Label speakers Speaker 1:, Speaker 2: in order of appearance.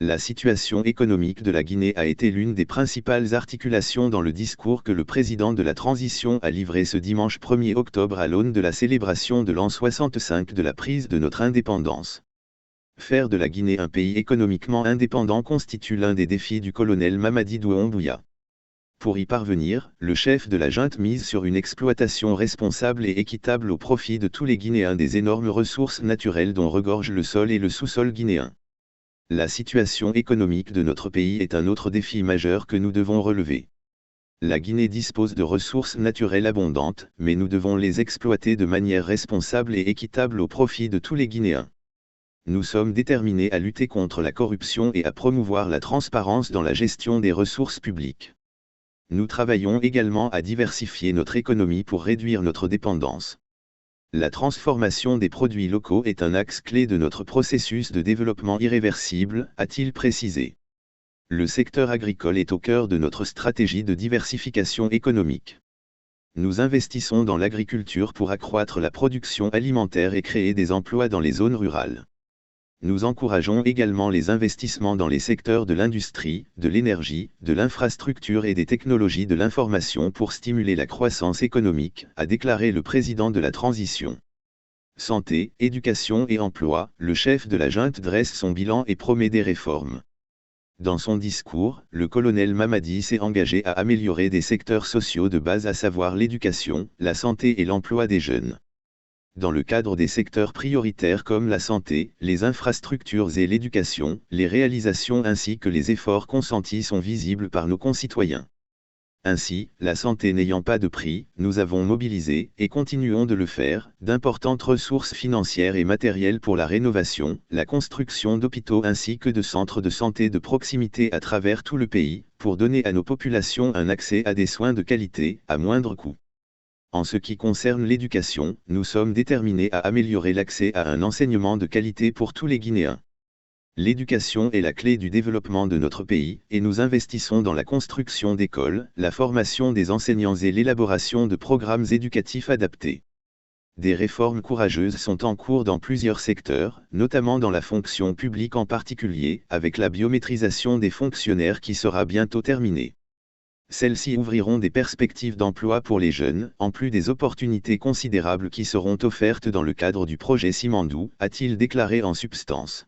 Speaker 1: La situation économique de la Guinée a été l'une des principales articulations dans le discours que le président de la transition a livré ce dimanche 1er octobre à l'aune de la célébration de l'an 65 de la prise de notre indépendance. Faire de la Guinée un pays économiquement indépendant constitue l'un des défis du colonel Mamadi Doumbouya. Pour y parvenir, le chef de la junte mise sur une exploitation responsable et équitable au profit de tous les Guinéens des énormes ressources naturelles dont regorge le sol et le sous-sol guinéen. La situation économique de notre pays est un autre défi majeur que nous devons relever. La Guinée dispose de ressources naturelles abondantes, mais nous devons les exploiter de manière responsable et équitable au profit de tous les Guinéens. Nous sommes déterminés à lutter contre la corruption et à promouvoir la transparence dans la gestion des ressources publiques. Nous travaillons également à diversifier notre économie pour réduire notre dépendance. La transformation des produits locaux est un axe clé de notre processus de développement irréversible, a-t-il précisé. Le secteur agricole est au cœur de notre stratégie de diversification économique. Nous investissons dans l'agriculture pour accroître la production alimentaire et créer des emplois dans les zones rurales. Nous encourageons également les investissements dans les secteurs de l'industrie, de l'énergie, de l'infrastructure et des technologies de l'information pour stimuler la croissance économique, a déclaré le président de la transition. Santé, éducation et emploi, le chef de la junte dresse son bilan et promet des réformes. Dans son discours, le colonel Mamadi s'est engagé à améliorer des secteurs sociaux de base à savoir l'éducation, la santé et l'emploi des jeunes. Dans le cadre des secteurs prioritaires comme la santé, les infrastructures et l'éducation, les réalisations ainsi que les efforts consentis sont visibles par nos concitoyens. Ainsi, la santé n'ayant pas de prix, nous avons mobilisé, et continuons de le faire, d'importantes ressources financières et matérielles pour la rénovation, la construction d'hôpitaux ainsi que de centres de santé de proximité à travers tout le pays, pour donner à nos populations un accès à des soins de qualité, à moindre coût. En ce qui concerne l'éducation, nous sommes déterminés à améliorer l'accès à un enseignement de qualité pour tous les Guinéens. L'éducation est la clé du développement de notre pays, et nous investissons dans la construction d'écoles, la formation des enseignants et l'élaboration de programmes éducatifs adaptés. Des réformes courageuses sont en cours dans plusieurs secteurs, notamment dans la fonction publique en particulier, avec la biométrisation des fonctionnaires qui sera bientôt terminée. Celles-ci ouvriront des perspectives d'emploi pour les jeunes, en plus des opportunités considérables qui seront offertes dans le cadre du projet Simandou, a-t-il déclaré en substance.